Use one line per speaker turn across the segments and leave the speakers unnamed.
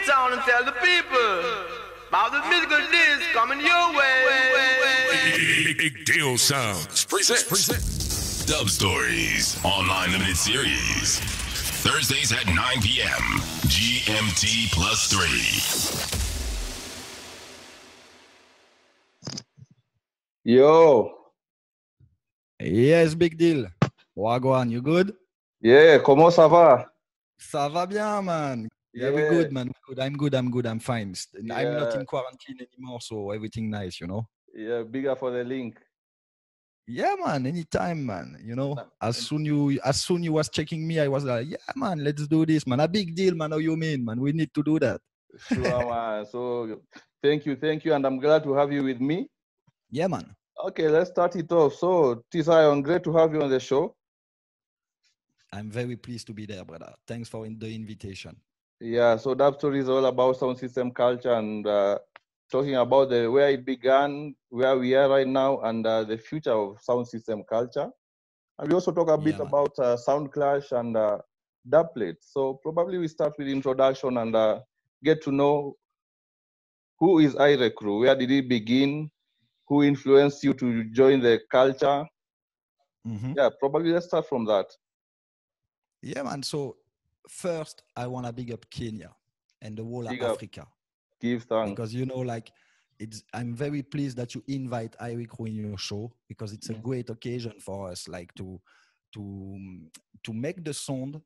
the town and tell the people about the musical disc coming your way.
Big Deal Sounds present Dub Stories Online Limited Series. Thursdays at 9 p.m. GMT +3.
Yo.
Yes, Big Deal. Wagwan, you good?
Yeah, comment ça va?
Ça va bien, man. Yeah, we're good, man. We're good. I'm good. I'm fine. I'm not in quarantine anymore, so everything nice, you know?
Yeah, bigger for the link.
Yeah, man. Anytime, man. You know, as soon you was checking me, I was like, yeah, man, let's do this, man. A big deal, man. How you mean, man? We need to do that.
Sure, man. So thank you. And I'm glad to have you with me.
Yeah, man.
Okay, let's start it off. So, T-Zion, great to have you on the show.
I'm very pleased to be there, brother. Thanks for the invitation.
Yeah, so Dub Story is all about sound system culture and talking about where it began, where we are right now, and the future of sound system culture. And we also talk a bit about sound clash and dub plates. So probably we start with introduction and get to know who is IRE Crew, where did it begin, who influenced you to join the culture.
Mm-hmm.
Yeah, probably let's start from that.
Yeah, man. So first, I want to big up Kenya and the whole of Africa.
Give thanks.
Because, you know, like, I'm very pleased that you invite IRE Crew in your show, because it's a great occasion for us, like, to make the sound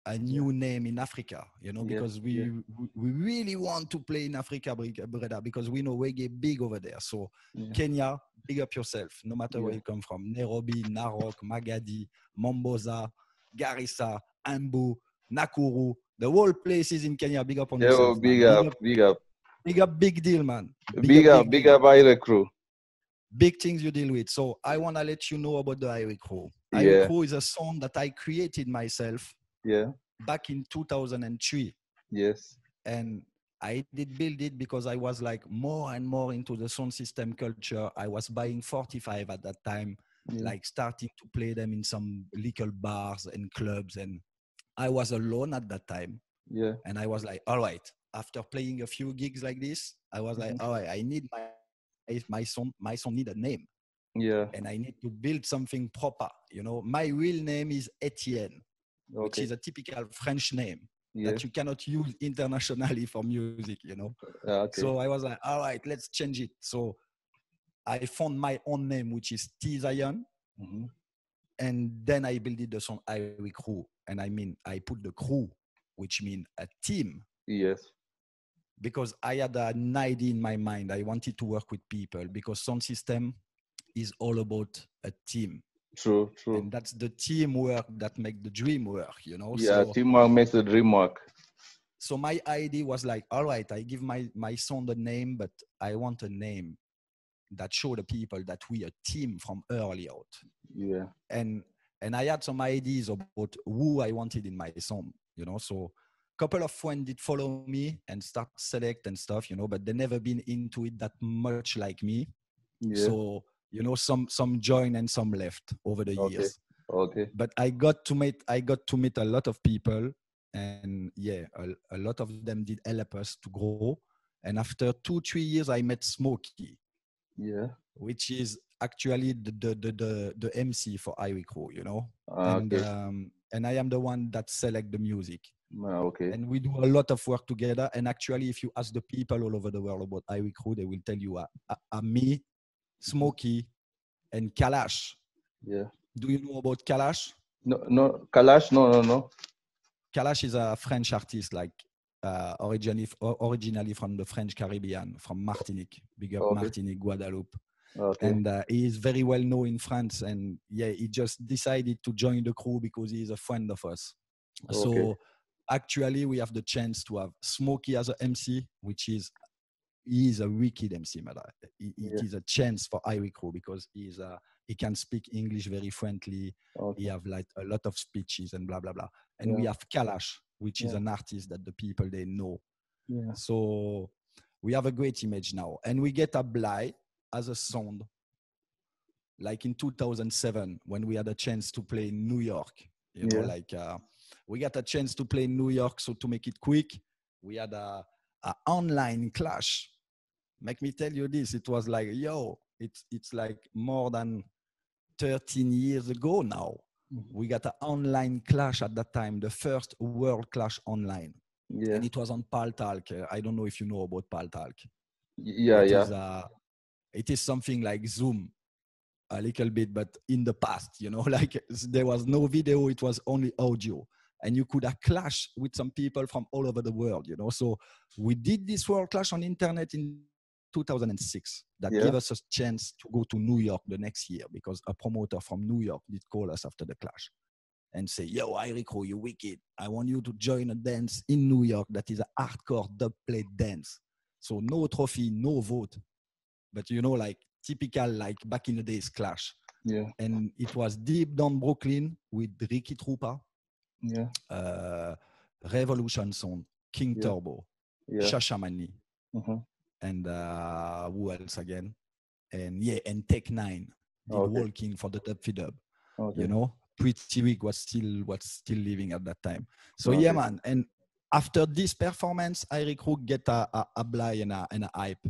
a new name in Africa, you know, because we really want to play in Africa, brother, because we know reggae big over there. So Kenya, big up yourself, no matter where you come from. Nairobi, Narok, Magadi, Mombasa, Garissa, Ambu, Nakuru, the whole places in Kenya, big up on yourself.
Big up.
Big up, big deal, man.
Big up IRE Crew.
Big things you deal with. So I want to let you know about the IRE Crew. IRE Crew is a song that I created myself. Back in 2003.
Yes.
And I did build it because I was like more and more into the sound system culture. I was buying 45 at that time, like starting to play them in some little bars and clubs. And I was alone at that time.
Yeah.
And I was like, all right, after playing a few gigs like this, I was like, all right, I need my song need a name.
Yeah.
And I need to build something proper. You know, my real name is Etienne. Which is a typical French name that you cannot use internationally for music, you know. So I was like, all right, let's change it. So I found my own name, which is T-Zion. And then I built the song IRE Crew. And I mean, I put the crew, which means a team.
Yes.
Because I had an idea in my mind. I wanted to work with people, because sound system is all about a team.
True.
And that's the teamwork that makes the dream work, you know?
Yeah,
so,
teamwork makes the dream work.
So my idea was like, all right, I give my song a name, but I want a name that show the people that we a team from early out.
Yeah.
And I had some ideas about who I wanted in my song, you know? So a couple of friends did follow me and start select and stuff, you know, but they never been into it that much like me.
Yeah.
So, you know, some joined and some left over the years.
Okay.
But I got to meet a lot of people, and a lot of them did help us to grow. And after 2-3 years, I met Smokey.
Yeah.
Which is actually the MC for IRE Crew, you know. And I am the one that select the music.
Okay.
And we do a lot of work together. And actually, if you ask the people all over the world about IRE Crew, they will tell you me, Smokey, and Kalash.
Yeah.
Do you know about Kalash?
No, Kalash? No.
Kalash is a French artist, like originally from the French Caribbean, from Martinique. Big up Martinique, Guadeloupe. And he is very well known in France. And he just decided to join the crew because he is a friend of us. So actually, we have the chance to have Smokey as an MC, he is a wicked MC, man. It is a chance for IRE Crew because he can speak English very friendly. He have like a lot of speeches and blah, blah, blah. And we have Kalash, which is an artist that the people, they know.
Yeah.
So we have a great image now. And we get a Bly as a sound, like in 2007, when we had a chance to play in New York. You know, like we got a chance to play in New York. So to make it quick, we had a online clash. Make me tell you this, it was like, it's like more than 13 years ago now. We got an online clash at that time, the first world clash online.
Yeah.
And it was on Paltalk. I don't know if you know about Paltalk.
Yeah,
it is something like Zoom a little bit, but in the past, like there was no video, it was only audio. And you could have clashed with some people from all over the world, So we did this world clash on internet in 2006 that gave us a chance to go to New York the next year, because a promoter from New York did call us after the clash and say, yo, Irikro, you wicked. I want you to join a dance in New York that is a hardcore dub plate dance. So no trophy, no vote. But like typical, like back in the days clash.
Yeah.
And it was deep down Brooklyn with Ricky Trooper.
Yeah.
Revolution Sound, King Turbo, Shashamani. And who else again? And Tech 9 did Walking for the Dub Fi Dub. Pretty Weak was still living at that time. So yeah, man. And after this performance, Irikro get a bly and a hype.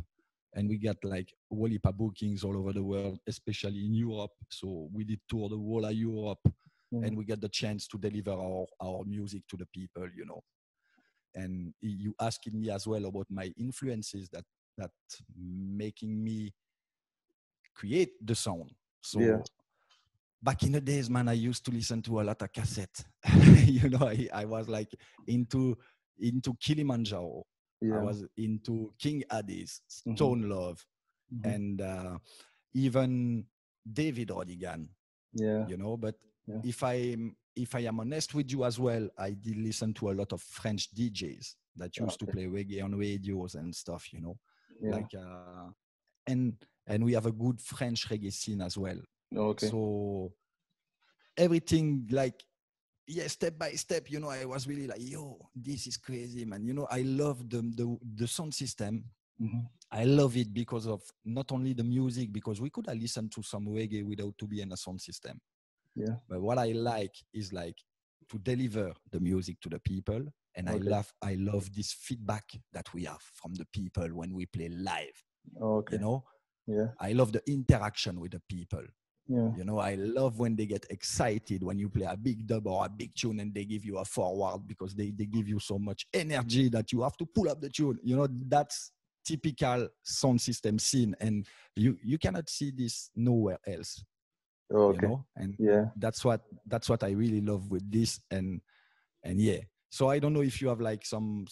And we got like whole heap of bookings all over the world, especially in Europe. So we did tour the whole of Europe, and we got the chance to deliver our music to the people, And you asked me as well about my influences that making me create the sound. So back in the days, man, I used to listen to a lot of cassette. I was like into Kilimanjaro. I was into King Addis, Stone Love, and even David Rodigan. But if I am honest with you as well, I did listen to a lot of French DJs that used to play reggae on radios and stuff, like and we have a good French reggae scene as well. So everything like step by step, I was really like, yo, this is crazy, man. I love the sound system. I love it because of not only the music, because we could have listened to some reggae without to be in a sound system. But what I like is like to deliver the music to the people. And I love this feedback that we have from the people when we play live. I love the interaction with the people. I love when they get excited when you play a big dub or a big tune and they give you a forward, because they give you so much energy that you have to pull up the tune. That's typical sound system scene, and you cannot see this nowhere else. And that's what I really love with this. And so I don't know if you have like some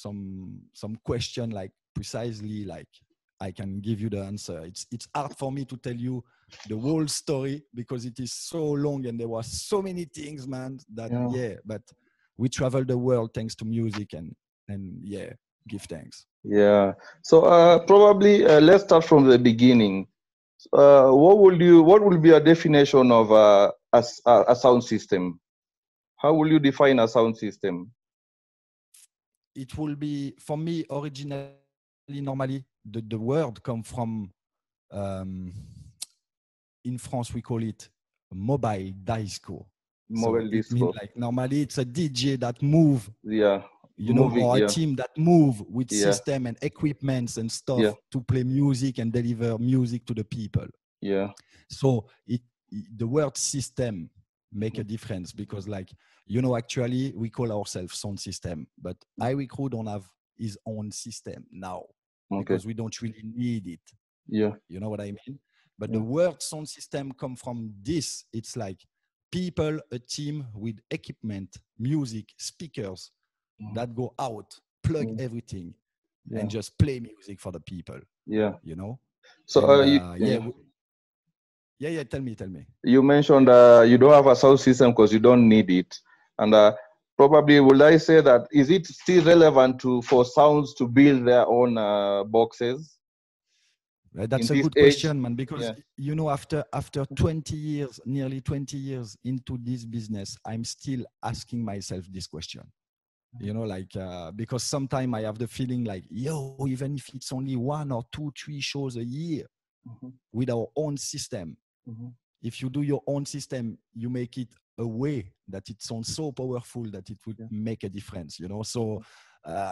question, like precisely, like I can give you the answer. It's hard for me to tell you the whole story because it is so long and there were so many things, man, that but we travel the world thanks to music and give thanks.
So probably let's start from the beginning. What would be a definition of a sound system? How will you define a sound system?
It will be, for me, originally, normally, the word come from, in France, we call it mobile disco.
Mobile disco.
Like normally it's a DJ that move, or a team that move with system and equipments and stuff to play music and deliver music to the people. So the word system make a difference because, like, actually we call ourselves sound system, but Irikro don't have his own system now because we don't really need it. You know what I mean? But the word sound system come from this. It's like people, a team with equipment, music, speakers that go out, plug everything, and just play music for the people. So tell me.
You mentioned you don't have a sound system because you don't need it, and probably would I say that is it still relevant for sounds to build their own boxes?
That's a good question, man, because after 20 years, nearly 20 years into this business, I'm still asking myself this question. Because sometimes I have the feeling like, even if it's only 1 or 2, 3 shows a year with our own system, if you do your own system, you make it a way that it sounds so powerful that it would make a difference, So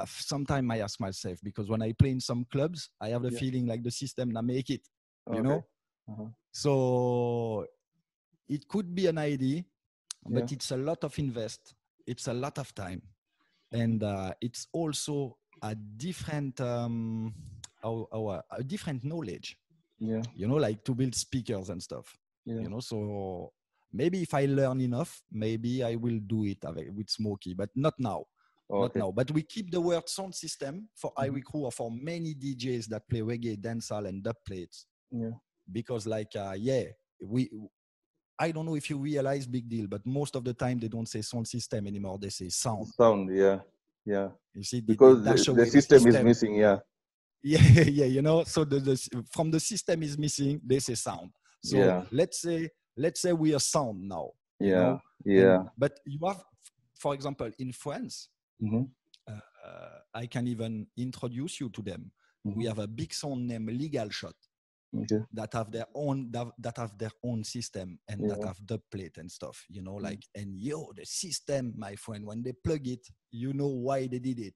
sometimes I ask myself, because when I play in some clubs, I have the feeling like the system not make it, you know? So it could be an idea, but it's a lot of invest. It's a lot of time. And it's also a different, a different knowledge, you know, like to build speakers and stuff, you know? So maybe if I learn enough, maybe I will do it with Smokey, but not now. Not now, but we keep the word sound system for Ivory Crew or for many DJs that play reggae, dancehall, and dub plates. Because, like, I don't know if you realize, big deal, but most of the time they don't say sound system anymore. They say sound.
Sound, yeah. You see,
because
the system is missing,
yeah, you know. So from the system is missing, they say sound. So let's say we are sound now. You know? But you have, for example, in France. I can even introduce you to them. We have a big sound named Legal Shot that have their own system and that have dub plate and stuff, you know, like, and the system, my friend, when they plug it, you know why they did it,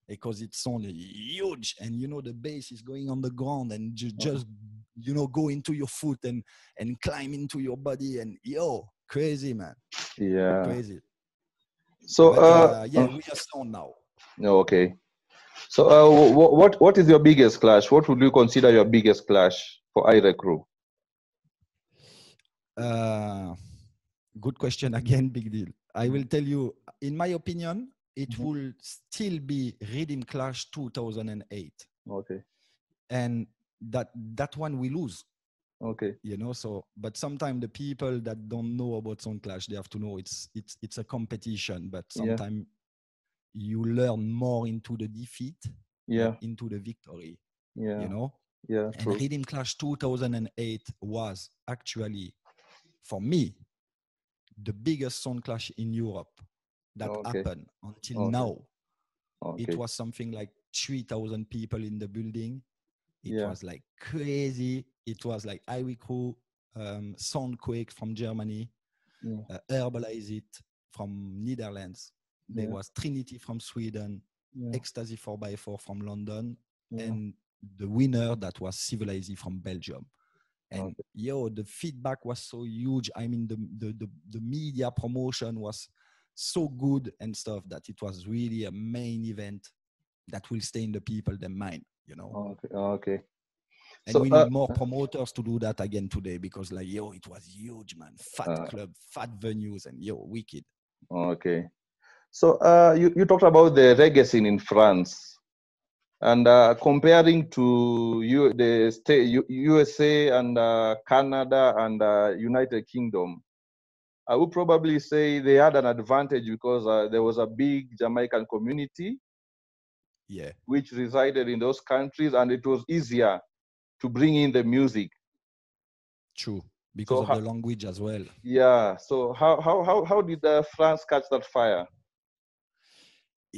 because it sounded huge, and you know the bass is going on the ground and just you know, go into your foot and climb into your body, and crazy, man. Crazy.
So
we are sound now.
Okay. So what is your biggest clash? What would you consider your biggest clash for Ivory Crew?
Good question again, big deal. I will tell you, in my opinion, it will still be Rhythm Clash 2008.
Okay.
And that one we lose.
Okay.
You know, so, but sometimes the people that don't know about Sound Clash, they have to know it's a competition, but sometimes you learn more into the defeat than into the victory. You know?
Yeah.
And Rhythm Clash 2008 was actually, for me, the biggest Sound Clash in Europe that happened until now. It was something like 3,000 people in the building. It was like crazy. It was like Ivory Crew, Soundquake from Germany, Herbalize It from Netherlands. There was Trinity from Sweden, Ecstasy 4x4 from London, and the winner that was Civilize It from Belgium. And the feedback was so huge. I mean, the media promotion was so good and stuff that it was really a main event that will stay in the people's mind, you know.
Okay.
And so, we need more promoters to do that again today, because like, it was huge, man. Fat club, fat venues, and wicked.
Okay. So you talked about the reggae scene in France, and comparing to the USA and Canada and United Kingdom, I would probably say they had an advantage because there was a big Jamaican community, which resided in those countries, and it was easier to bring in the music.
True, because of the language as well.
Yeah. So how did France catch that fire?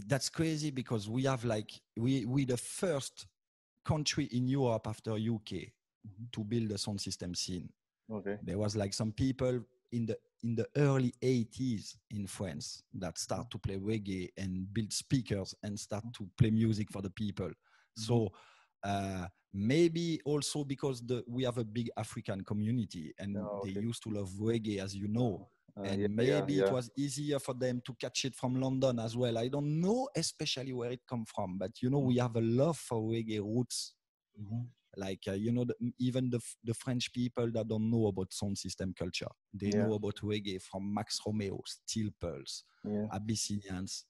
That's crazy, because we have we the first country in Europe after UK to build a sound system scene.
Okay.
There was like some people in the early 80s in France that start to play reggae and build speakers and start to play music for the people. So maybe also because we have a big African community, and they used to love reggae, as you know. And maybe it was easier for them to catch it from London as well. I don't know especially where it come from, but you know, we have a love for reggae roots. Like, you know, even the French people that don't know about sound system culture, they know about reggae from Max Romeo, Steel Pulse, Abyssinians,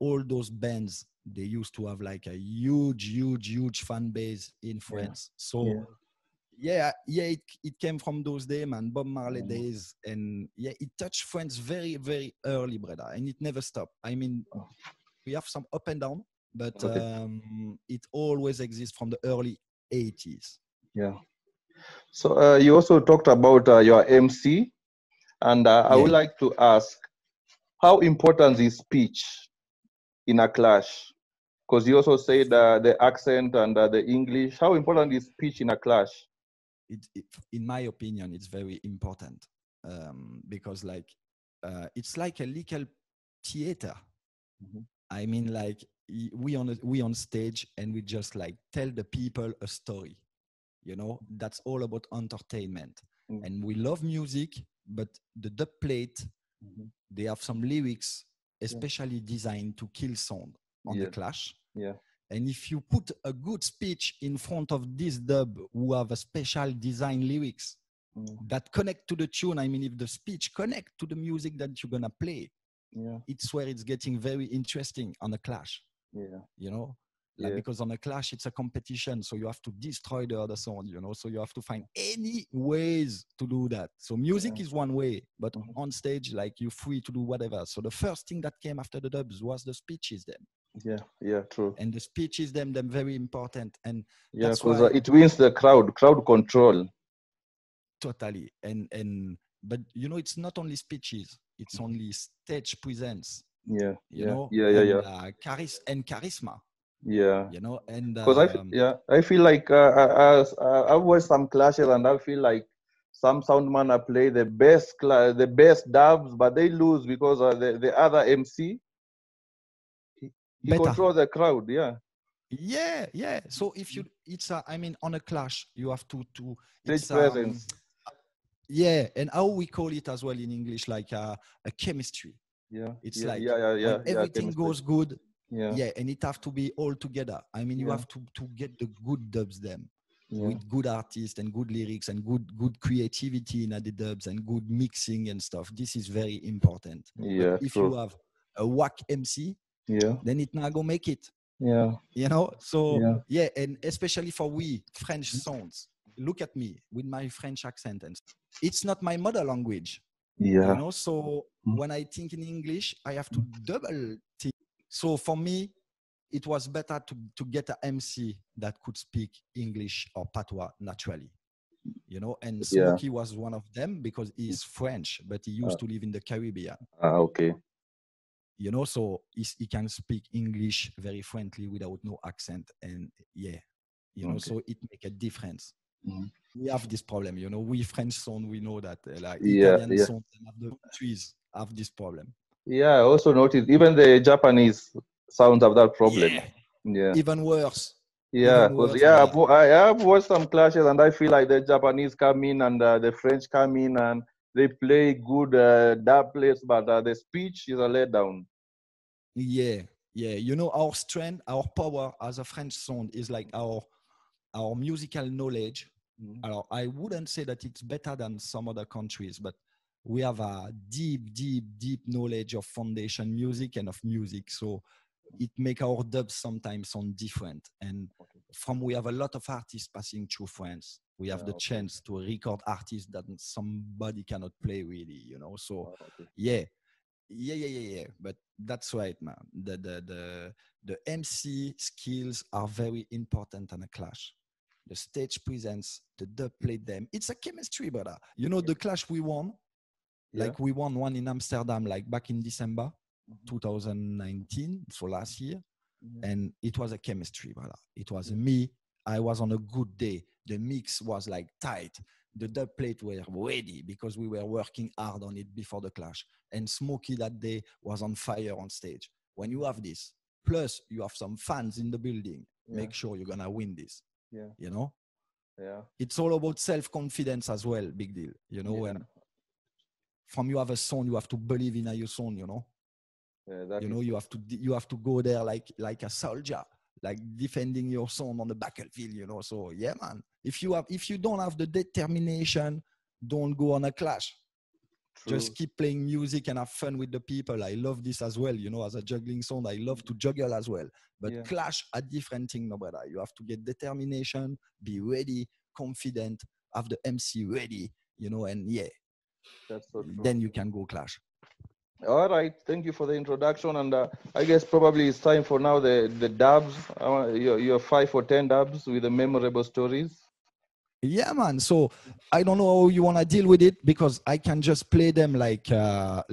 all those bands. They used to have like a huge fan base in France. So it came from those days, man, Bob Marley days. And it touched France very, very early, brother. And it never stopped. I mean, we have some up and down, but it always exists from the early 80s.
Yeah. So you also talked about your MC, and I would like to ask, how important is speech in a clash? Because you also said the accent and the English. How important is speech in a clash?
In my opinion, it's very important, because like it's like a little theater. I mean, like we on stage and we just like tell the people a story. You know, that's all about entertainment. And we love music, but the dub plate, they have some lyrics, especially designed to kill sound on the Clash.
Yeah.
And if you put a good speech in front of this dub who have a special design lyrics that connect to the tune, I mean, if the speech connect to the music that you're gonna play, it's where it's getting very interesting on a Clash.
Yeah.
You know, like because on a Clash it's a competition, so you have to destroy the other sound. You know, so you have to find any ways to do that. So music is one way, but on stage, like you're free to do whatever. So the first thing that came after the dubs was the speeches. Then.
Yeah, true.
And the speeches, them very important. And
that's because it wins the crowd control.
Totally. But you know, it's not only speeches; it's only stage presence.
You know,
charisma.
Yeah,
you know, and
because I feel like I've watched some clashes, and I feel like some soundman are play the best dubs, but they lose because the other MC he controls the crowd.
Yeah. So if you, I mean, on a Clash, you have to
stage presence.
And how we call it as well in English, like a chemistry. It's like when everything goes good. And it have to be all together. I mean, you have to get the good dubs with good artists and good lyrics and good creativity in the dubs and good mixing and stuff. This is very important. But if you have a whack MC, then it not gonna make it. You know, so and especially for we French sounds. Look at me with my French accent, and it's not my mother language. You know, so when I think in English, I have to double think. So for me, it was better to get an MC that could speak English or patois naturally, you know. And Smokey was one of them because he's French, but he used to live in the Caribbean.
Okay.
You know, so he can speak English very friendly without no accent, and you know, so it make a difference. We have this problem, you know. We French sound, we know that like Italian sound and the countries have this problem.
I also noticed even the Japanese sounds have that problem.
Even worse.
I've watched some clashes, and I feel like the Japanese come in and the French come in and they play good dub plays, but the speech is a letdown.
You know, our strength, our power as a French sound is like our musical knowledge. I wouldn't say that it's better than some other countries, but we have a deep knowledge of foundation music and of music. So it makes our dubs sometimes sound different. And we have a lot of artists passing through France. We have the chance to record artists that somebody cannot play really, you know. So but that's right, man. The MC skills are very important on a Clash. The stage presence, the dub played them. It's a chemistry, brother. You know, the Clash we won. Like we won one in Amsterdam, like back in December 2019, so last year. And it was a chemistry, brother. It was me. I was on a good day. The mix was like tight. The dub plate were ready because we were working hard on it before the Clash. And Smokey that day was on fire on stage. When you have this, plus you have some fans in the building, make sure you're going to win this. You know? It's all about self-confidence as well, big deal. You know, when from you have a song, you have to believe in your song, you know. You know, you have to go there like a soldier, like defending your song on the battlefield, you know. So man, if you don't have the determination, don't go on a Clash. Just keep playing music and have fun with the people. I love this as well, you know. As a juggling sound, I love to juggle as well. But Clash a different thing, no brother. You have to get determination, be ready, confident, have the MC ready, you know, and
that's so true.
Then you can go Clash.
All right, thank you for the introduction, and I guess probably it's time for now the dubs. Your 5 or 10 dubs with the memorable stories.
Yeah, man. So I don't know how you want to deal with it, because I can just play them like a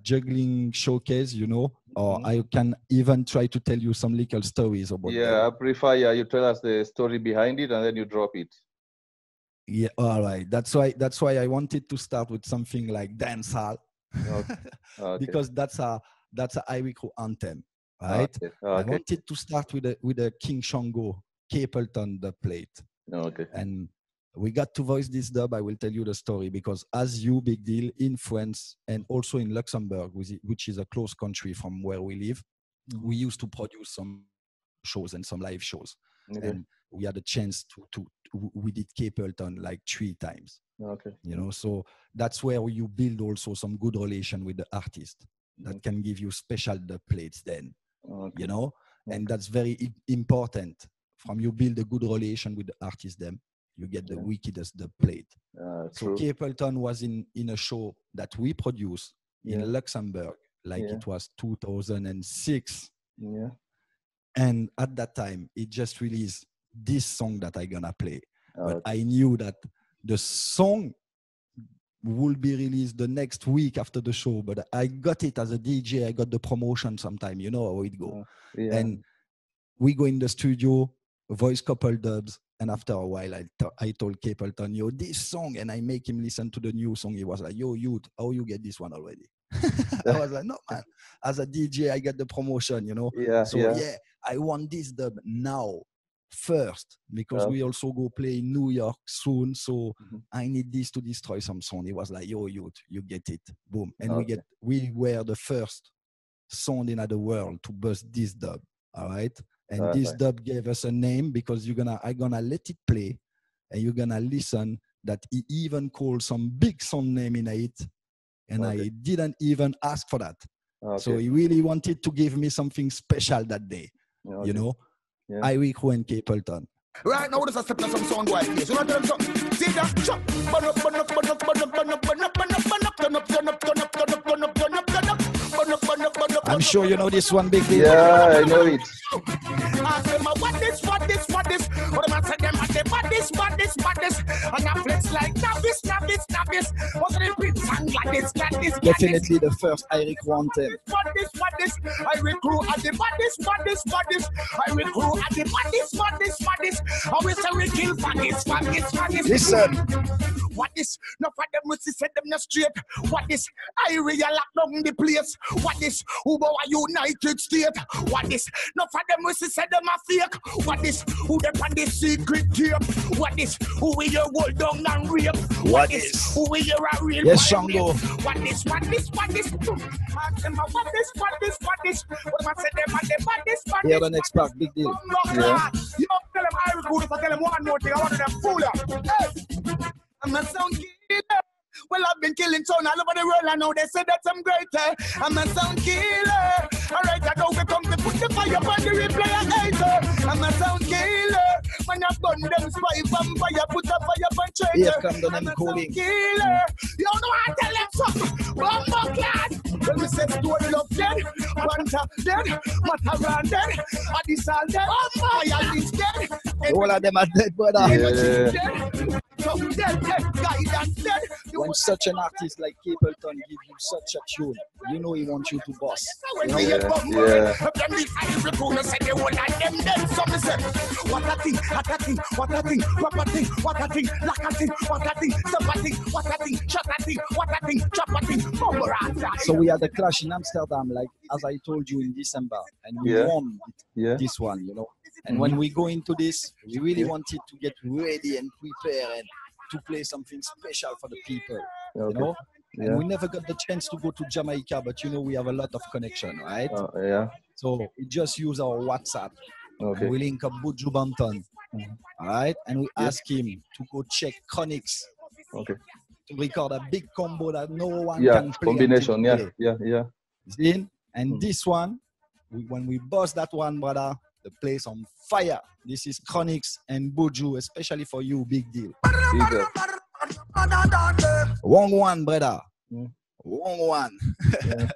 juggling showcase, you know, or I can even try to tell you some little stories about them.
I prefer you tell us the story behind it and then you drop it.
Yeah, all right. That's why I wanted to start with something like dancehall. Okay. Because that's a Ivory Crew anthem. right?
Okay.
I wanted to start with a King Shango Capleton dub plate.
Okay.
And we got to voice this dub. I will tell you the story because as you, Big Deal, in France and also in Luxembourg, which is a close country from where we live, we used to produce some shows and some live shows.
Okay.
And we had a chance we did Capleton like 3 times.
Okay.
You know, so that's where you build also some good relation with the artist that can give you special dub plates then, you know, and that's very important. From you build a good relation with the artist then, you get the wickedest dub plate. So Capleton was in a show that we produced in Luxembourg, like it was 2006.
Yeah.
And at that time, it just released this song that I gonna play. But I knew that the song will be released the next week after the show. But I got it as a DJ. I got the promotion sometime. You know how it go. And we go in the studio, voice couple dubs. And after a while, I told Capleton, yo, this song. And I make him listen to the new song. He was like, yo, youth, how you get this one already? I was like, no, man. As a DJ, I get the promotion, you know? I want this dub now, first, because we also go play in New York soon. So I need this to destroy some sound. He was like, yo, youth, you get it. Boom. And we were the first sound in the world to bust this dub. All right. And this dub gave us a name because I'm gonna let it play and you're gonna listen that he even called some big sound name in it. And I didn't even ask for that. So he really wanted to give me something special that day. You know? Irie Crew and Capleton.
Right now, there's a step to some sound boy place. You know what I'm saying? See that? Chop. Burn up, burn up, burn up, burn up, burn up, burn up, burn up, burn up, turn up, turn up, turn up, turn up, turn up, turn up, turn up, burn up, burn up, burn up.
I'm sure you know this one, Big Deal.
Yeah, I know it.
I say, what this? What am I saying? Them at the baddest. And I flex like nabbis. What's the big song like this?
Definitely the first Irie Crew anthem.
What this? I recruit at the baddest. I recruit at the baddest. I will say we kill baddies.
Listen.
What this? No for them we set them no straight. What this? I lock down the place. What this? Who go a United States? What this? No for them we set them a fake. What this? Who them on the secret tape? What this? Who will you hold down and rape?
What is?
Who will you a real?
Yes, Shango.
What this? Ask them what this? What am I say them at the baddest?
Here the next part, Big Deal.
Yeah. You don't tell them I recruit if I tell them one more thing. I want them fool you. Hey. I'm a sound killer. Well, I've been killing sound all over the world. I know they say that I'm great. I'm a sound killer. Alright, I know we come to put the fire on the replay. I hate. I'm a sound killer. When I burn them spy vampire, put a fire on traitor.
Here come the name
I'm a
calling.
sound killer. You know I tell them something. Bumbo clad. When we say story love dead, Panther dead, Mataran dead, Adisal dead, Mayal is dead.
All of them are dead, brother.
Dead.
When such an artist like Capleton give you such a tune, you know he wants you to boss.
What a thing.
So we had a clash in Amsterdam, like as I told you in December, and we won this one, you know. And when we go into this, we really wanted to get ready and prepare and to play something special for the people, you know. And we never got the chance to go to Jamaica, but you know we have a lot of connection, right? So we just use our WhatsApp. And we link up Buju Banton, all right? And we ask him to go check Chronixx to record a big combo that no one can play.
Combination,
See? And this one, when we bust that one, brother, the place on fire. This is Chronixx and Buju, especially for you, Big Deal. Wrong one, brother. Wrong one.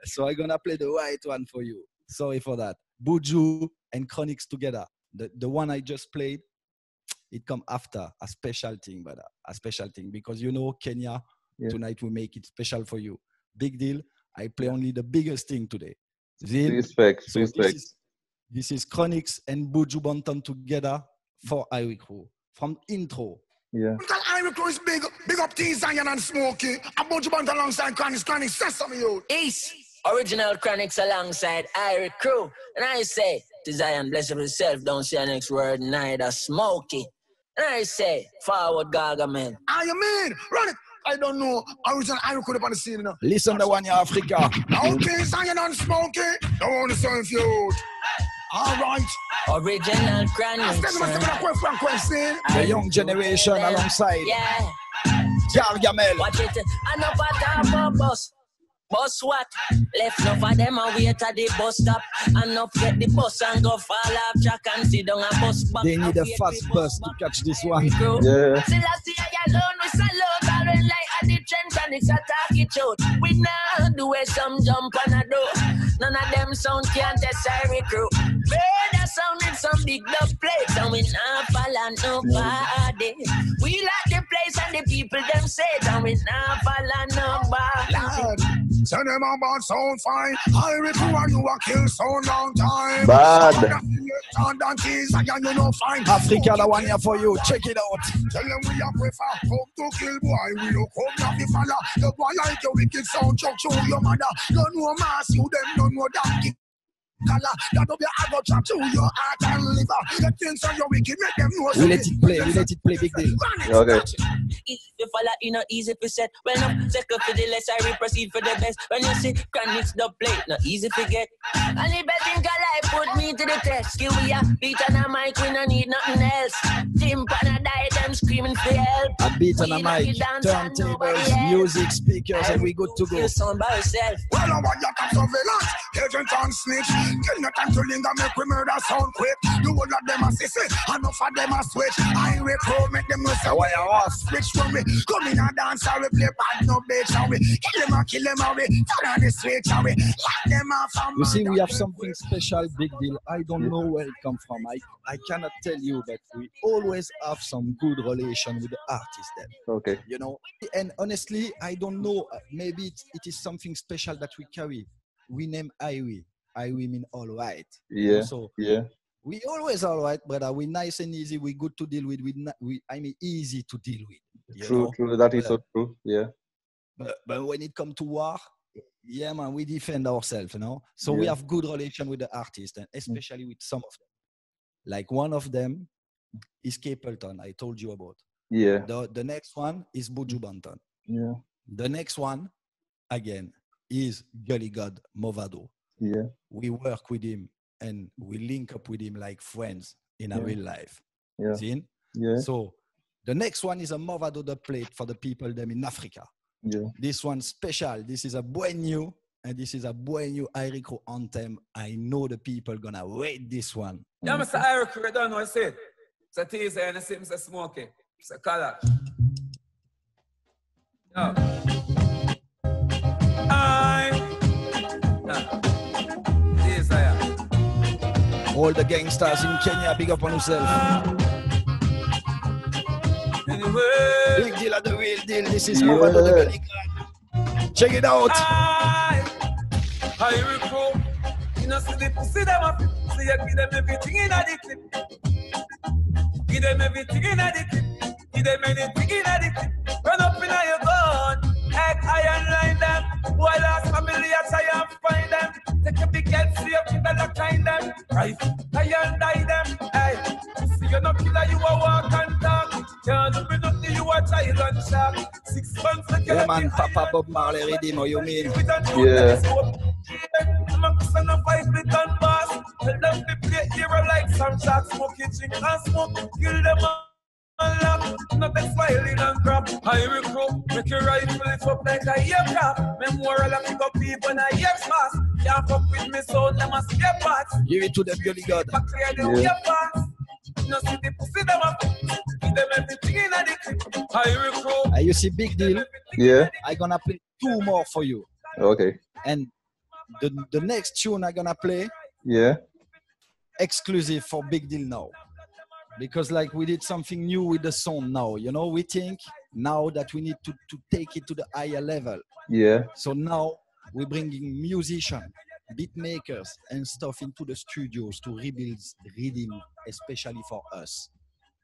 So I'm gonna play the right one for you. Sorry for that. Buju and Chronixx together. The one I just played, it come after a special thing, brother. A special thing. Because you know, Kenya, tonight we make it special for you. Big Deal. I play only the biggest thing today.
Respect.
This is Chronixx and Buju Banton together for Irie Crew. From intro.
Irie Crew is big up T Zion and Smokey. And Buju Banton alongside Chronixx. Say something, yo. Ace.
Original Chronics alongside Irie Crew. And I say, to Zion, bless yourself, don't say the next word, neither Smokey. And I say, forward Gargamel.
Ah, you mean? Run it! I don't know. Original Irie Crew up on the scene, you know.
Listen to one, Africa.
Okay, Zion and Smokey. Don't want to sound feud. All right.
Original Chronics.
The young generation alongside.
Yeah.
Gargamel.
Watch it. And up at our bus. Bus what? Left enough of them and wait at the bus stop. And up get the bus and go fall off track and sit down a bus back.
They need a fast bus to catch this one.
Yeah. See last year alone we salute all when like at the trench and it's a talkie shoot. We now do it some jump and a do. None of them sound can't test Irie Crew. Better sound in some big dub plates and we not fall on nobody. We like the place and the people them say it and we not fall on nobody.
Send them about sound fine. Irie Crew and you a kill sound long time.
Bad.
Africa, the one here for you. Check it out.
Tell them we are prefer come to kill boy. We don't come to be fella. The boy like your wicked sound chuck to your mother. Don't know mass you them don't know donkey. Color, that'll be a go trap to your heart and liver. The things on your wicked make them know.
We let it play, big deal.
Okay.
Easy to follow, you know, easy to set. When I'm second for the less, I proceed for the best. When you see Chronics the plate, not easy to get. And the best thing I put me to the test. Skill we are beat on a mic, we don't need nothing else. Tim pan a die, them screaming for help.
A beat on a mic, turntables, music, speakers, and we good to go.
You sound by yourself.
Well, I want you to surveillance, agent and snitch. Kill no time to linger, make we murder sound quick. You will let them a sissy, enough of them a switch. Irie Crew, make them know say why you are switch from me. Come in and dance, how we play bad, no bitch, how we kill them and how we turn on the switch, how we lock them off.
You see, we have something special, big deal. I don't know where it comes from. I cannot tell you, but we always have some good relation with the artist then.
Okay.
You know, and honestly, I don't know. Maybe it is something special that we carry. We name Irie. Irie mean all right.
Yeah.
So
yeah.
We always all right, brother. We nice and easy. We good to deal with. I mean, easy to deal with.
True. That is so true. Yeah.
But when it comes to war, yeah, man, we defend ourselves, you know. So we have good relation with the artists, and especially with some of them. Like one of them is Capleton. I told you about.
Yeah.
The next one is Buju Banton.
Yeah.
The next one, again, is Gully God Movado.
Yeah.
We work with him and we link up with him like friends in a real life.
Yeah.
See?
Yeah.
So the next one is a Movado the plate for the people them in Africa.
Yeah.
This one special. This is a brand new, and this is a brand new Irie Crew anthem. I know the people gonna wait this one.
Yeah, Mr. Irie Crew, I don't know what I said. It's a teaser and it's a smoky. It's a color. Yeah.
All the gangsters in Kenya, big up on yourself.
Anyway.
Big deal at the real deal. This is Movado the Gully God. Check it out.
Irie Crew. You know, see the pussy them up. So you give them everything in the clip. Give them everything in the clip. Give them anything in the clip. Run up in your gun. Egg iron line them. Boy last family I try and find them. Take a big head, see up in the kind them. Right, try and die them. Hey, see you're not killer, you a walk and talk. Can't do nothing, you a child and shark. 6 months ago.
Yeah, man, Papa Bob Marley, ready, what you mean?
Yeah.
I'm a son of 5 little boss. Tell them to play hero like some sharks. Smoke it, drink and smoke. Kill them all. Nothing smiling and crap. Irie Crew, make your rifle it up like a aircraft. Memorial of pick up people and a air mask. Can't fuck with me, so them a spare parts.
Give it to them, Gully God.
Back clear the air parts. No see the pussy them up. Give them everything in the clip. Irie Crew.
You see, big deal.
Yeah.
I'm gonna play 2 more for you.
Okay.
And the next tune I'm gonna play,
yeah,
exclusive for Big Deal now. Because like we did something new with the song now, you know, we think now that we need to take it to the higher level.
Yeah.
So now we're bringing musicians, beat makers and stuff into the studios to rebuild rhythm, especially for us.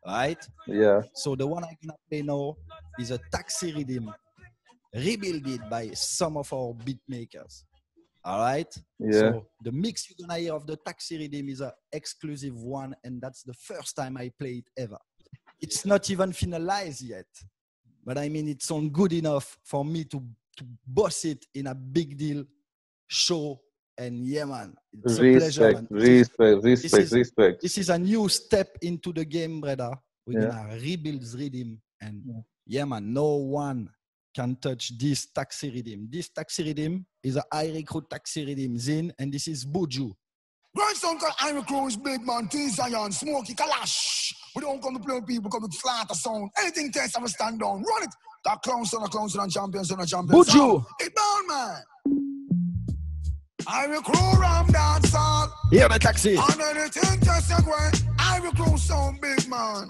Right?
Yeah.
So the one I'm gonna play now is a taxi rhythm, rebuilt by some of our beat makers. All right?
Yeah.
So the mix you're going to hear of the Taxi Rhythm is an exclusive one, and that's the first time I play it ever. It's not even finalized yet, but I mean, it sounds good enough for me to boss it in a big deal show. And yeah, man, it's a pleasure, man.
Respect.
This is a new step into the game, brother. We're gonna rebuild rhythm, and yeah, man, no one can touch this Taxi Rhythm. This Taxi Rhythm is a I Recruit Taxi Rhythm Zin, and this is Buju.
Right sound called I Recruit is big man, T-Zion, Smokey, Kalash. We don't come to play with people, come to slaughter sound. Anything test, I'm stand down. Run it. That clown son, and champions,
Buju.
It down, man. I Recruit Ram dance all.
Here the Taxi.
And anything just a way. I Recruit sound big man.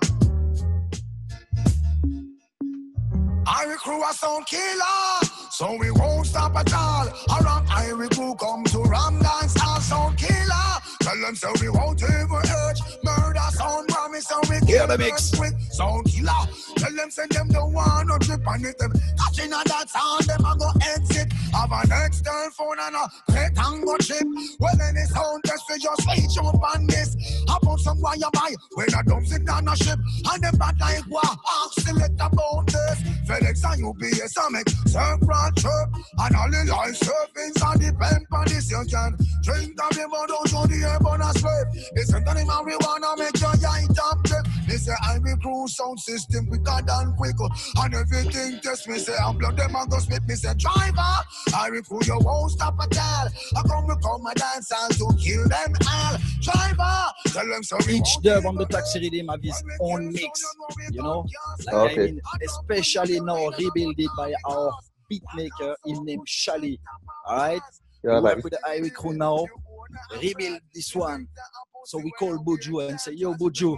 I Recruit a sound killer, so we won't stop at all. Around I Recruit come to Ram dance all sound killer. Tell them so we won't even urge. Murder sound promise, so we kill them quick. Sound killer. Tell them send them the one no trip on it. Them catching on that sound, them a go exit. Have an external phone and a great tango chip. Well then it's sound test we just switch up on this. I put some wire by when I don't sit down a ship. And them bad like what? Select about this. FedEx and UPS I make several trip. And all the life surfings and depend on this. You can drink the river, don't show the air on a slip. Listen to the marijuana make your eye top trip. They say I Recruit sound system quicker than quicker. And everything test me say I'm blood them and go spit me say driver. I Recruit you won't stop at all. I come my dance and to kill them all. Driver, tell them so.
Each dub on the Taxi Rhythm have his own mix, you know? Like I mean, especially now rebuilt by our beat maker, his name Shali. Alright?
Yeah,
we work with the I Recruit now, rebuild this one. So we call Buju and say, yo Buju,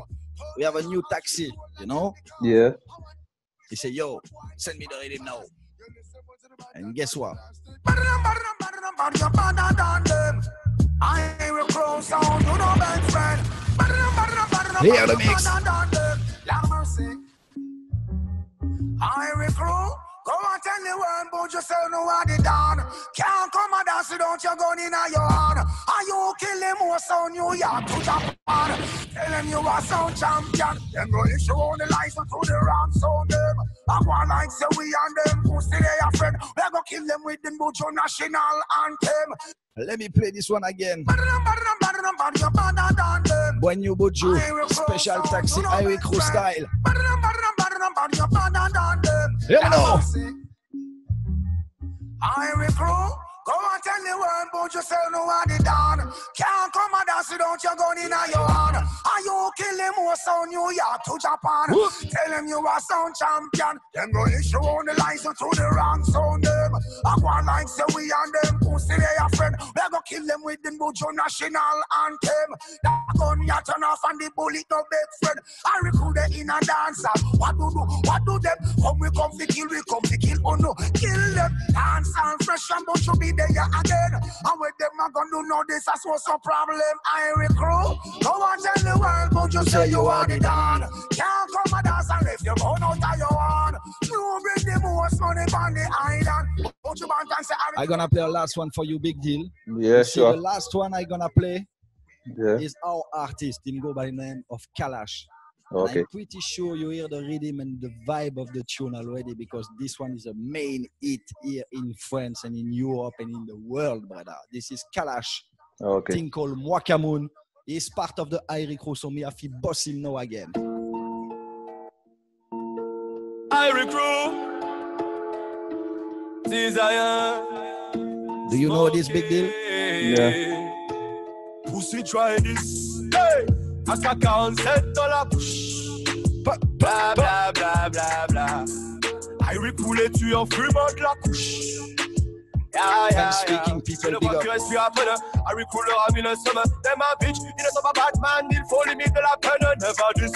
we have a new taxi, you know?
Yeah.
He say, yo, send me the rhythm now. And guess what?
I Recruit sound, you know, best friend.
Hear the mix.
I Recruit. Go and tell the world, but you say no what they done. Can't come and dance without you gun in your hand. Are you kill them or sound New York to Japan? Tell them you are sound champion. Then go issue on the license to the wrong sound them. I want like say we and them who say they are friend. We go kill them with the Buju national anthem.
Let me play this one again. When you Buju, special taxi, I Recruit style. Hello.
I Recruit. Go and tell the world, but you say no what they done. Can't come and dance without your gun in your hand. Are you kill them or sound New York to Japan? Tell them you are sound champion. Them go issue on the license to the wrong sound them. I want like say we and them who say they are friend. We go kill them with the Buju national anthem. That gun ya turn off and the bullet no big friend. I Recruit them in a dancer. What do them? Come we come to kill, oh no. Kill them. Dance and fresh and Buju be there again. And with them I gonna do no this as what's a problem. I Recruit. Go and tell the world, but you say you are the done. Can't come and dance and if you go out of your one. You bring the most money on the island.
I'm gonna play a last one for you, big deal.
Yeah, sure.
The last one I'm gonna play is our artist. Him go by the name of Kalash.
Okay.
I'm pretty sure you hear the rhythm and the vibe of the tune already because this one is a main hit here in France and in Europe and in the world, brother. This is Kalash.
Okay.
Thing called Mwakamoon. He's part of the I Recruit, so me have to boss him now again.
I Recruit. Desire.
Do you know this big deal?
Yeah.
Pussy try this. Hey! Ask a $47 push. Blah, blah, blah, blah, blah. I Recruit les tueurs fumant de la couche. Yeah.
Speaking people big up.
I Recruit leur ami le summer. Them a bitch, il ne sont pas Batman, il faut limite de la peine, never this.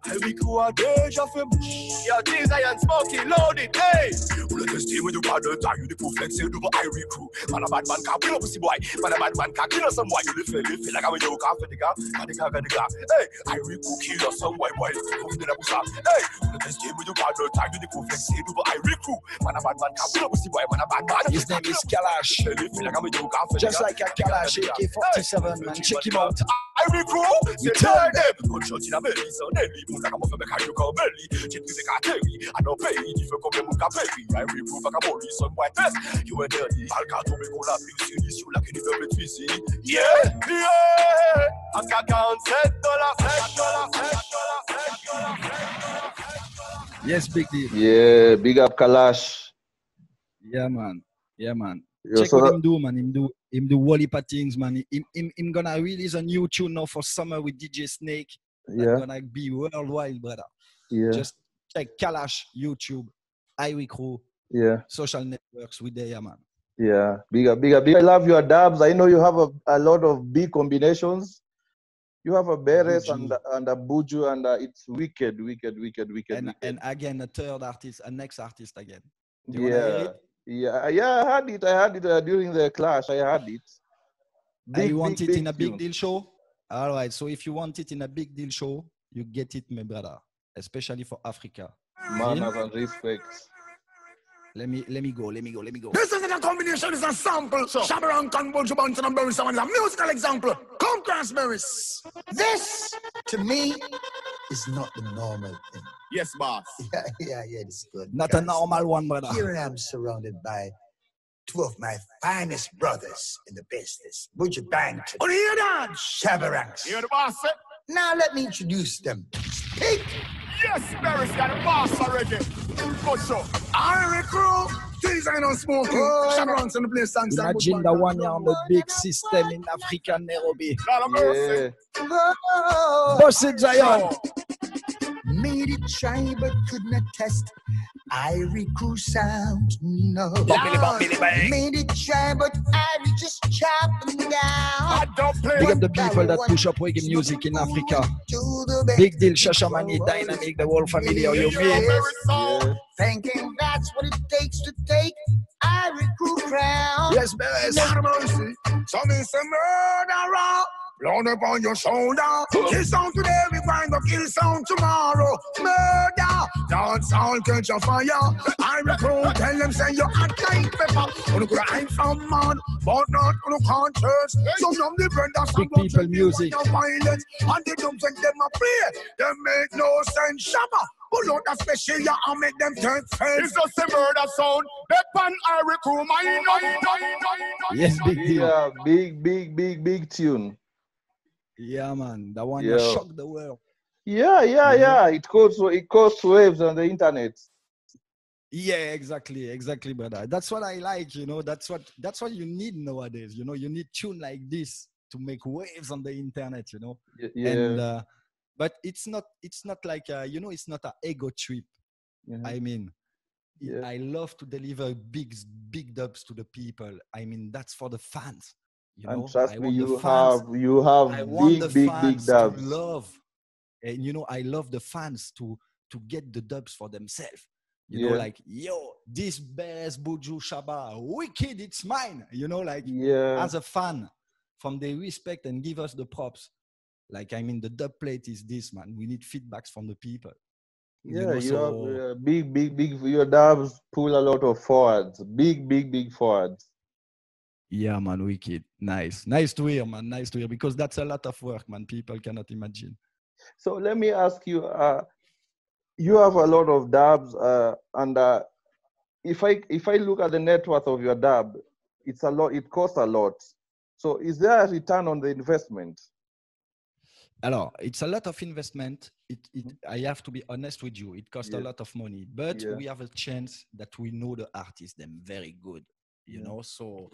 I Recruit
tout a déjà fait bouche.
Yo, T-Zion Smokey, loaded, hey!
Who let us stay with you got the time, you the proof like say do the Irie crew. Man a bad man can't kill a pussy boy. Man a bad man can't kill some boy. You feel like I'm a joke after the guy. Hey, Irie crew kill some boy, proof the pussy. Hey, who let us stay with you got the time, you the proof like say do the Irie crew. Man a bad man can't kill a pussy boy. Man a bad man.
His name is Kalash. Just like a Kalash AK-47, man. Check him out.
Irie crew, we turn them. Good shot in a belly, so Nelly. Put like a muffin, make you call belly. Check the carry. I don't pay if you come and pay. Irie crew, like a body, some white vest. You were dirty. Alka to me, cola, you like a little bit busy.
Yeah. I can count $10.
Yes, big deal.
Yeah, big up Kalash.
Yeah, man. Yeah, man.
Yo,
Check what him do, man. Him do Wally things, man. Him gonna release a new tune now for summer with DJ Snake.
Yeah.
Gonna be worldwide, brother.
Yeah.
Just check Kalash, YouTube, Irie Crew,
Yeah.
social networks with there, man.
Yeah. Big up. I love your dubs. I know you have a lot of big combinations. You have a Beres and a Buju, and it's wicked.
And again, a third artist, a next artist again. Do
Yeah.
you wanna hear it?
Yeah, I had it during the clash. I had it.
And you want it in a big deal show? All right. So if you want it in a big deal show, you get it, my brother. Especially for Africa.
Manners and respect.
Let me go.
This isn't a combination, it's a sample. Shabaran, Buju Banton, and Berry Sound is a musical example. Come, Cransberries.
This, to me, is not the normal thing.
Yes, boss.
Yeah, it's good.
Not a normal one, brother.
Here I am surrounded by two of my finest brothers in the business, Buju Banton.
Oh, hear that?
Shabaranks.
Hear the boss, eh?
Now let me introduce them. Speak.
Yes, Berry's got a boss already. For sure. Irie Crew. Things ain't no smoking. Shabaranks on the place.
Imagine the one year on the big system in Africa, Nairobi.
Yeah.
Boss it, Zion.
Made it try but could not test. Irie Crew sound, no. Made it try but Irie just chop them down.
I don't play.
Big up the people that push up reggae music in Africa. Big deal, Shashamani, Dynamic, the whole family, how you mean?
Yeah.
Thinking that's what it takes to take Irie Crew crown.
Yes, Beres.
Mercy. Some is a murderer. Blown up on your shoulder. Kill sound today, we grind up kill sound tomorrow. Murder. Dance all catch a fire. Irie Crew, tell them say you're hot like pepper. You could hide from man, but not on the conscience. Some of the brothers
Big people music.
Violence. And they don't take them a play. They make no sense. Shabba. Pull out a special ya and make them turn face. It's just a murder sound. That pan Irie Crew,
Yes, big deal.
Yeah, big tune.
Yeah, man. That one
Yeah.
shocked the world.
Yeah. It caused waves on the internet.
Yeah, exactly, brother. That's what I like, you know. That's what you need nowadays. You know, you need tune like this to make waves on the internet, you know.
Yeah.
And but it's not like you know, it's not an ego trip.
Yeah.
I mean,
Yeah.
I love to deliver big dubs to the people. I mean, that's for the fans. You
And
know,
trust
I
me,
want
you
the fans.
have
I want the
big
fans
dubs.
to love, and you know, I love the fans to get the dubs for themselves. You know,
Yeah.
like, yo, this Beres, Buju, Shaba, wicked, it's mine. You know, like,
Yeah.
as a fan, from the respect and give us the props. Like, I mean, the dub plate is this, man. We need feedbacks from the people.
Yeah, you
so,
have big. Your dubs pull a lot of forwards. Big forwards.
yeah, man, wicked. Nice to hear, man. Nice to hear, because that's a lot of work, man. People cannot imagine.
So let me ask you. You have a lot of dubs, and if I look at the net worth of your dub, it's a lot. It costs a lot. So is there a return on the investment?
Alors, it's a lot of investment. I have to be honest with you. It costs a lot of money, but we have a chance that we know the artists, them very good. You know, so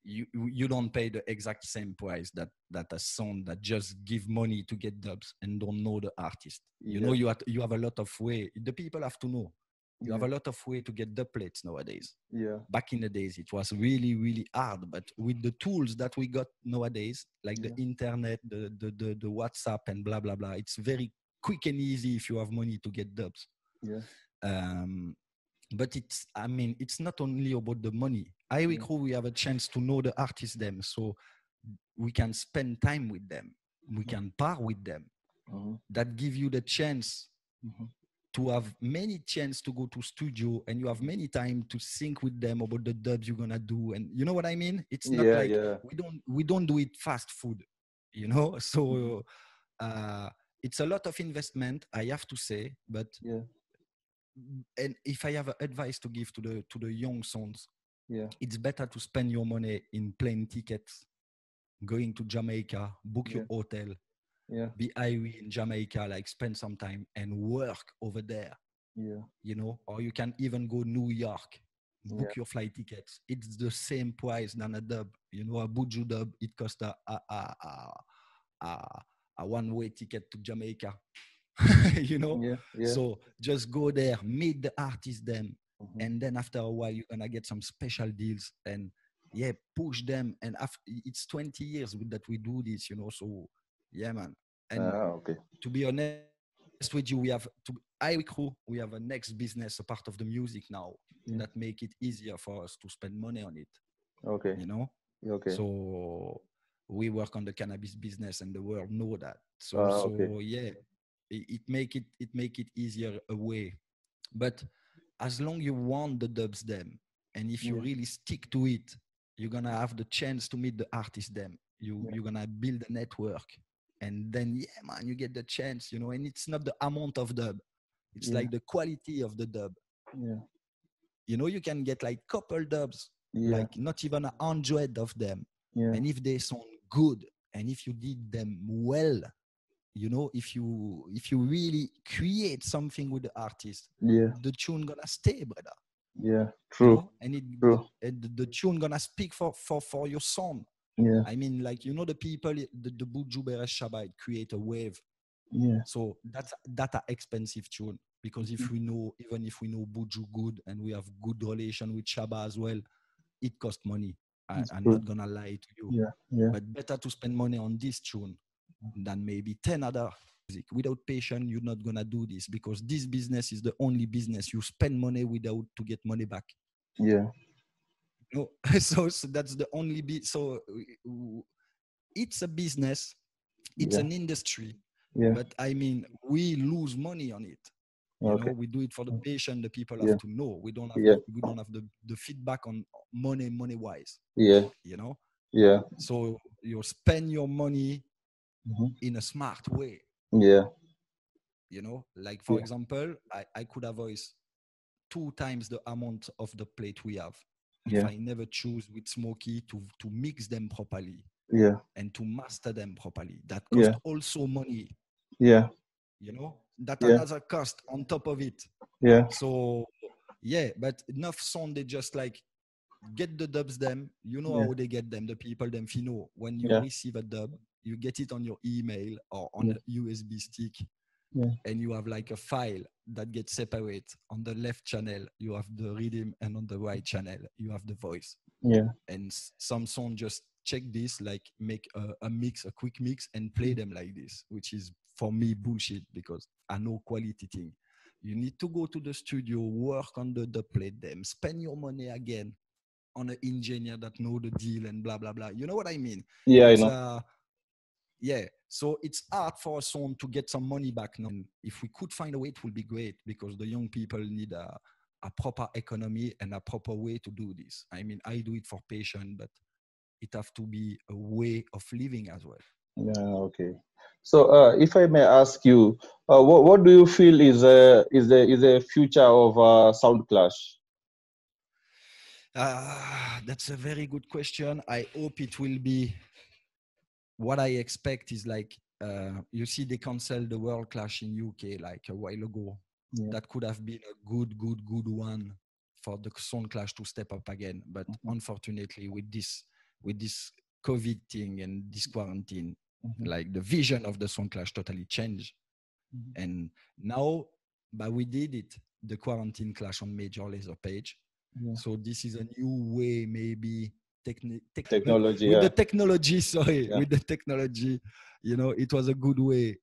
you don't pay the exact same price that a song that just give money to get dubs and don't know the artist. You know, you have a lot of way. The people have to know. You have a lot of way to get dub plates nowadays.
Yeah.
Back in the days, it was really hard. But with the tools that we got nowadays, like the internet, the WhatsApp and blah blah blah, it's very quick and easy if you have money to get dubs.
Yeah.
But it's not only about the money. Irie Crew, we have a chance to know the artists them, so we can spend time with them. We can par with them. That give you the chance to have many chance to go to studio, and you have many time to think with them about the dubs you're gonna do. And you know what I mean? It's not we don't do it fast food, you know? So it's a lot of investment, I have to say, but and if I have advice to give to the young sons, it's better to spend your money in plane tickets, going to Jamaica, book your hotel, be Irie in Jamaica, like spend some time and work over there. You know, or you can even go New York, book your flight tickets. It's the same price than a dub. You know, a Buju dub, it costs a one-way ticket to Jamaica. You know, so just go there, meet the artists then, and then after a while you're gonna get some special deals and push them. And after it's 20 years that we do this, you know. So man. And to be honest with you, we have Irie Crew, we have a next business, a part of the music now that make it easier for us to spend money on it. You know. So we work on the cannabis business, and the world know that. So it make it easier away. But as long you want the dubs them, and if you really stick to it, you're gonna have the chance to meet the artists them. You're gonna build a network, and then man, you get the chance, you know. And it's not the amount of dub, it's like the quality of the dub. You know, you can get like couple dubs, like not even 100 of them, and if they sound good, and if you did them well, you know, if you really create something with the artist, the tune gonna stay, brother.
True.
You know? And the tune gonna speak for your song. I mean, like, you know, the people, the Buju Beres Shabba create a wave. So that's an expensive tune, because if we know, even if we know Buju good and we have good relation with Shabba as well, it costs money. I'm not gonna lie to you. But better to spend money on this tune than maybe 10 other music. Without patience, you're not gonna do this, because this business is the only business you spend money without to get money back. You know? So that's the only so it's a business, it's an industry, but I mean, we lose money on it. You know, we do it for the patient. The people have to know. We don't have the feedback on money wise. You know. So you spend your money in a smart way. You know, like for example, I could avoid 2 times the amount of the plate we have if I never choose with Smokey to mix them properly. And to master them properly. That costs also money. You know, that another cost on top of it. So but enough sound, they just like get the dubs them. You know how they get them, the people them. You know, when you receive a dub, you get it on your email or on a USB stick, and you have like a file that gets separate. On the left channel you have the rhythm, and on the right channel you have the voice. And some song just check this, like make a mix, a quick mix, and play them like this, which is for me bullshit, because I know quality thing. You need to go to the studio, work on the plate them, spend your money again on an engineer that know the deal and blah blah blah. You know what I mean?
I know.
So it's hard for a song to get some money back now. And if we could find a way, it would be great, because the young people need a proper economy and a proper way to do this. I mean, I do it for passion, but it have to be a way of living as well.
So if I may ask you, what do you feel is the future of Sound Clash?
That's a very good question. I hope it will be. What I expect is like, you see, they canceled the World Clash in UK like a while ago. That could have been a good one for the Sound Clash to step up again. But unfortunately, with this COVID thing and this quarantine, like the vision of the Sound Clash totally changed. And now, but we did it, the quarantine clash on Major Lazer page. So this is a new way, maybe
technology
with the technology. With the technology, you know, it was a good way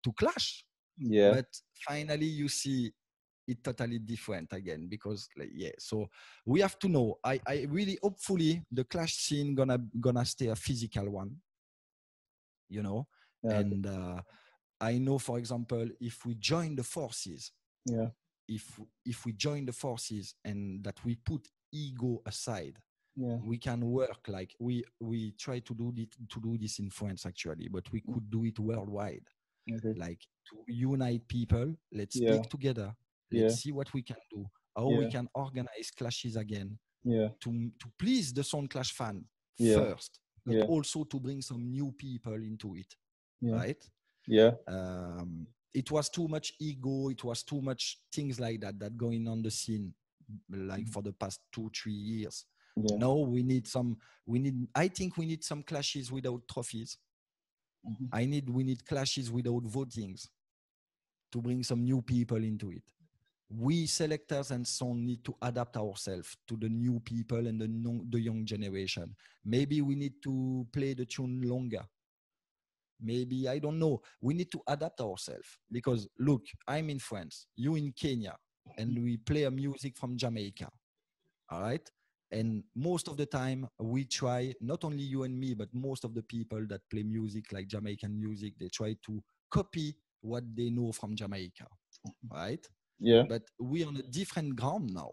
to clash.
Yeah.
But finally, you see it totally different again because, so we have to know. I really, hopefully, the clash scene gonna stay a physical one, and I know, for example, if we join the forces, if we join the forces and that we put ego aside, we can work like we try to do this in France actually, but we could do it worldwide. Like to unite people, let's speak together, let's see what we can do, how we can organize clashes again, to please the Sound Clash fan first, but also to bring some new people into it, right? It was too much ego, it was too much things like that going on the scene, like for the past 2-3 years. No, I think we need some clashes without trophies. We need clashes without votings to bring some new people into it. We selectors and sound need to adapt ourselves to the new people and the young generation. Maybe we need to play the tune longer. Maybe, I don't know. We need to adapt ourselves because look, I'm in France, you in Kenya, and we play a music from Jamaica. All right. And most of the time we try, not only you and me, but most of the people that play music like Jamaican music, they try to copy what they know from Jamaica. Right.
Yeah.
But we're on a different ground now.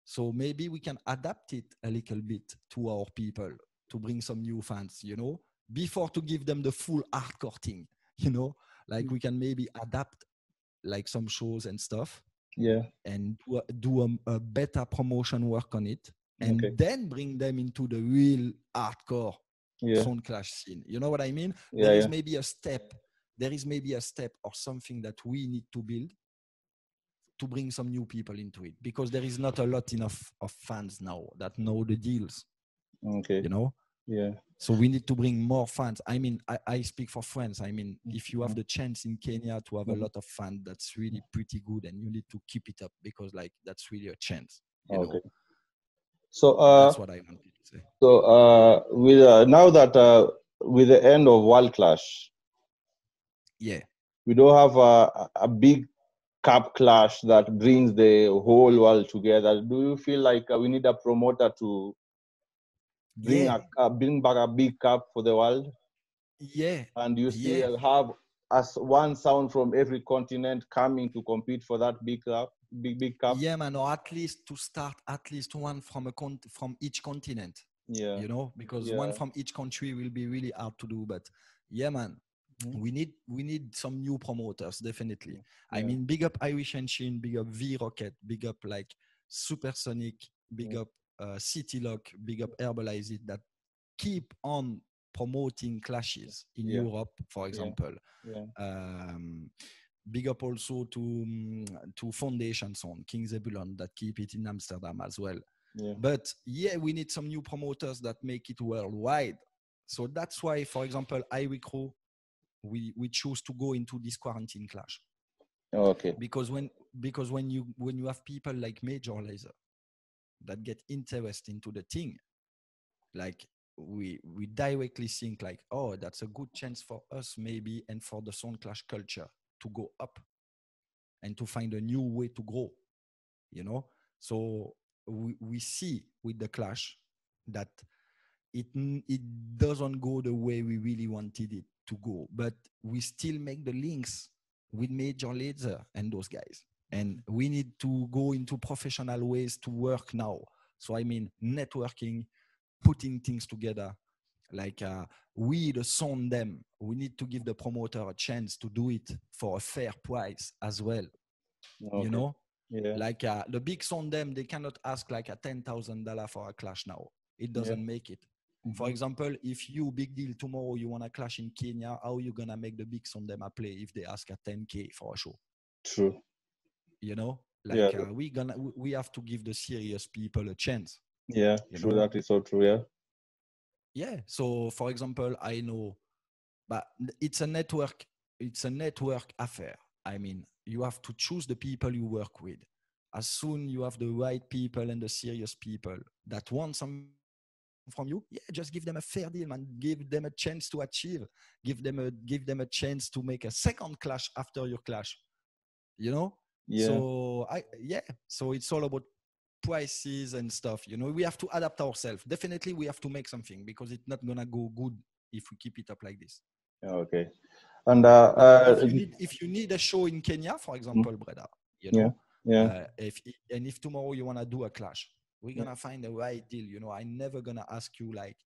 So maybe we can adapt it a little bit to our people to bring some new fans, before to give them the full hardcore thing, like we can maybe adapt like some shows and stuff, and do a better promotion work on it, and then bring them into the real hardcore Sound Clash scene. You know what I mean? There is maybe a step or something that we need to build to bring some new people into it, because there is not a lot enough of fans now that know the deals. So we need to bring more fans. I mean, I speak for France. I mean, if you have the chance in Kenya to have a lot of fans, that's really pretty good, and you need to keep it up because, like, that's really a chance. You know?
So
that's what I wanted to say.
So with now that with the end of World Clash, we don't have a big cup clash that brings the whole world together. Do you feel like we need a promoter to bring bring back a big cup for the world? And you still have as one sound from every continent coming to compete for that big cup, big cup?
Yeah, man, or at least to start at least one from from each continent. Because one from each country will be really hard to do. But yeah, man, we need some new promoters, definitely. I mean, big up Irish Engine, big up V-Rocket, big up like Supersonic, big up City Lock, big up Herbalize It, that keep on promoting clashes in Europe, for example. Big up also to Foundation Sound, King Zebulon, that keep it in Amsterdam as well. But we need some new promoters that make it worldwide. So that's why, for example, Irie Crew, we choose to go into this quarantine clash. Because when you have people like Major Lazer that get interest into the thing, like we directly think like, oh, that's a good chance for us maybe, and for the Sound Clash culture to go up and to find a new way to grow, So we see with the clash that it doesn't go the way we really wanted it to go, but we still make the links with Major Lazer and those guys. And we need to go into professional ways to work now. So I mean, networking, putting things together, like we the sound them, we need to give the promoter a chance to do it for a fair price as well. Like the big sound them, they cannot ask like a $10,000 for a clash now. It doesn't make it. For example, if you big deal tomorrow, you want to clash in Kenya, how are you gonna make the big sound them a play if they ask a 10K for a show?
True.
We have to give the serious people a chance.
True. That is so true.
So for example, I know, but it's a network affair. I mean, you have to choose the people you work with. As soon you have the right people and the serious people that want some from you. Yeah, just give them a fair deal, man. Give them a chance to achieve. Give them a chance to make a second clash after your clash. You know?
Yeah.
So it's all about prices and stuff. You know, we have to adapt ourselves. Definitely we have to make something because it's not gonna go good if we keep it up like this.
Okay. And
if you need a show in Kenya, for example, brother, you know, if tomorrow you wanna do a clash, we're gonna find the right deal. You know, I'm never gonna ask you like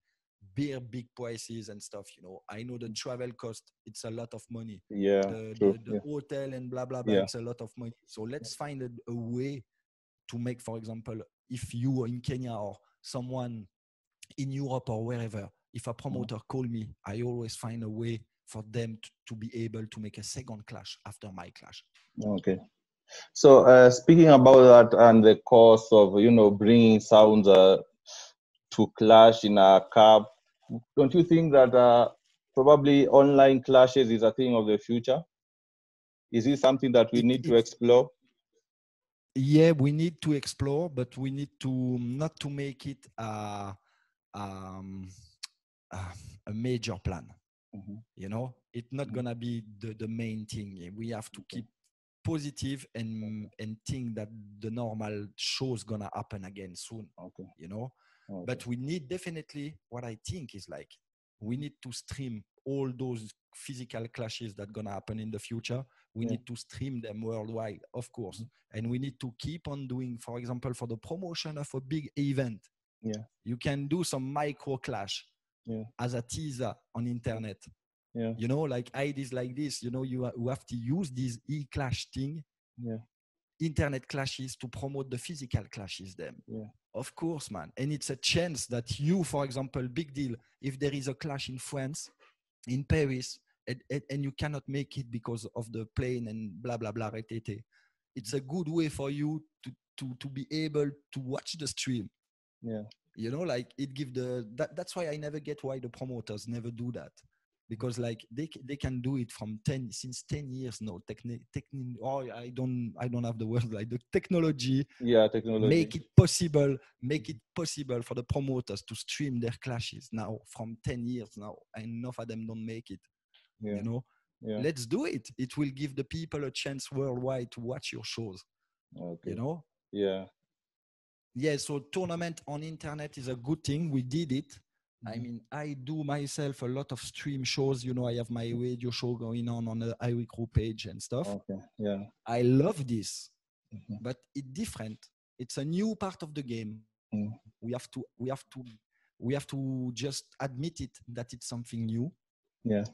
big prices and stuff. You know, I know the travel cost, it's a lot of money.
Yeah.
The hotel and blah blah blah, it's a lot of money. So let's find a way to make, for example, if you are in Kenya or someone in Europe or wherever, if a promoter call me, I always find a way for them to be able to make a second clash after my clash.
Okay. So speaking about that and the cost of, you know, bringing sounds to clash in a club, don't you think that probably online clashes is a thing of the future? Is it something that we need to explore?
Yeah, we need to explore, but we need to not to make it a major plan. You know, it's not gonna be the main thing. We have to keep positive and think that the normal show is gonna happen again soon. You know, but we need definitely, what I think is like, we need to stream all those physical clashes that gonna happen in the future. We need to stream them worldwide, of course, and we need to keep on doing, for example, for the promotion of a big event. You can do some micro clash as a teaser on internet. You know, like ideas like this. You know, you have to use this e-clash thing, internet clashes, to promote the physical clashes. Them, of course, man. And it's a chance that you, for example, big deal, if there is a clash in France, in Paris, and you cannot make it because of the plane and blah blah blah, it's a good way for you to be able to watch the stream. You know, like it give that's why I never get why the promoters never do that, because like they can do it since 10 years now. I don't have the word, like the technology. Make it possible for the promoters to stream their clashes now from 10 years now, and enough of them don't make it. You know, let's do it. It will give the people a chance worldwide to watch your shows. You know. So tournament on internet is a good thing. We did it. I mean, I do myself a lot of stream shows. You know, I have my radio show going on the Irie Crew page and stuff. I love this, but it's different. It's a new part of the game. We have to just admit it, that it's something new.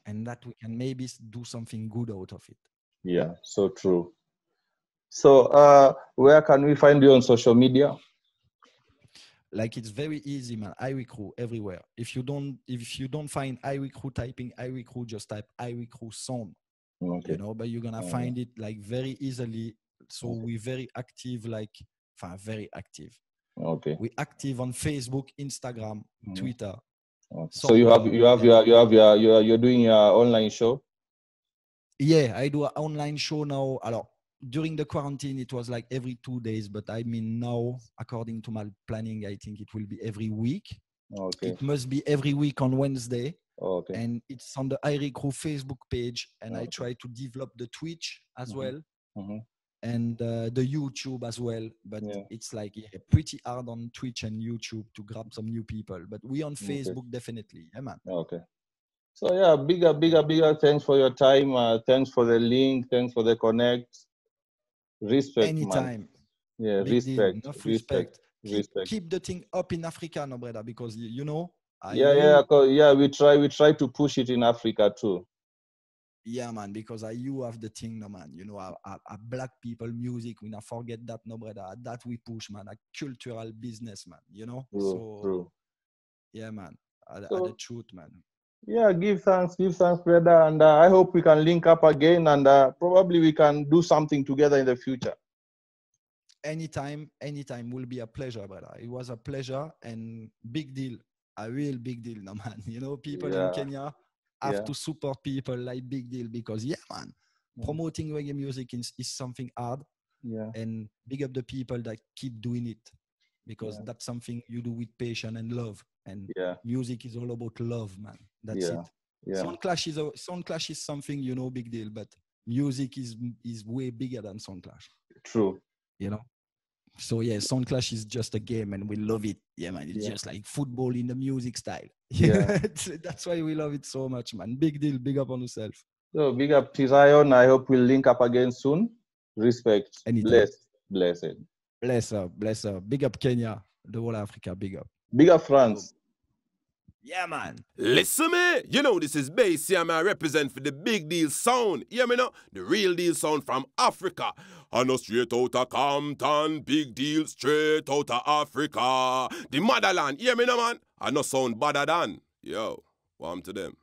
And that we can maybe do something good out of it.
Yeah, so true. So where can we find you on social media?
Like, it's very easy, man. Irie Crew everywhere. If you don't find Irie Crew, typing Irie Crew, just type Irie Crew Sound. You know, but you're gonna find it like very easily. So we're very active, very active. We're active on Facebook, Instagram, Twitter.
So you're doing your online show?
Yeah, I do an online show now. During the quarantine, it was like every 2 days, but I mean now, according to my planning, I think it will be every week. It must be every week on Wednesday. And it's on the Irie Crew Facebook page, and I try to develop the Twitch as well, and the YouTube as well. But it's like pretty hard on Twitch and YouTube to grab some new people. But we on Facebook definitely, man.
So yeah, bigger thanks for your time. Thanks for the link. Thanks for the connect. Respect,
anytime.
Man. Respect.
Respect. Keep the thing up in Africa, no brother, because you know.
We try to push it in Africa too.
Yeah, man, because you have the thing, no man. You know, our black people music, we not forget that, no brother. That we push, man. A cultural business, man. You know.
True.
Yeah, man. The truth, man.
Yeah, give thanks, brother, and I hope we can link up again, and probably we can do something together in the future.
Anytime will be a pleasure, brother. It was a pleasure, and big deal, a real big deal, no man. You know, people in Kenya have to support people like Big Deal, because man, promoting reggae music is something hard. And big up the people that keep doing it, because that's something you do with passion and love. And music is all about love, man. That's it.
Yeah.
Sound clash is something, you know, big deal, but music is way bigger than Sound Clash.
True.
You know? So yeah, Sound Clash is just a game and we love it. Yeah, man. It's just like football in the music style.
Yeah.
That's why we love it so much, man. Big deal. Big up on yourself.
So big up T-Zion. I hope we'll link up again soon. Respect.
Anytime.
Blessed.
Bless up. Big up Kenya. The whole Africa. Big up.
Big up France.
Yeah, man.
Listen me. You know this is Bass here, man. I represent for the Big Deal sound. Hear me now? The real deal sound from Africa. I know straight out of Compton. Big Deal straight out of Africa. The motherland. Hear me now, man? I know sound better than. Yo, warm to them.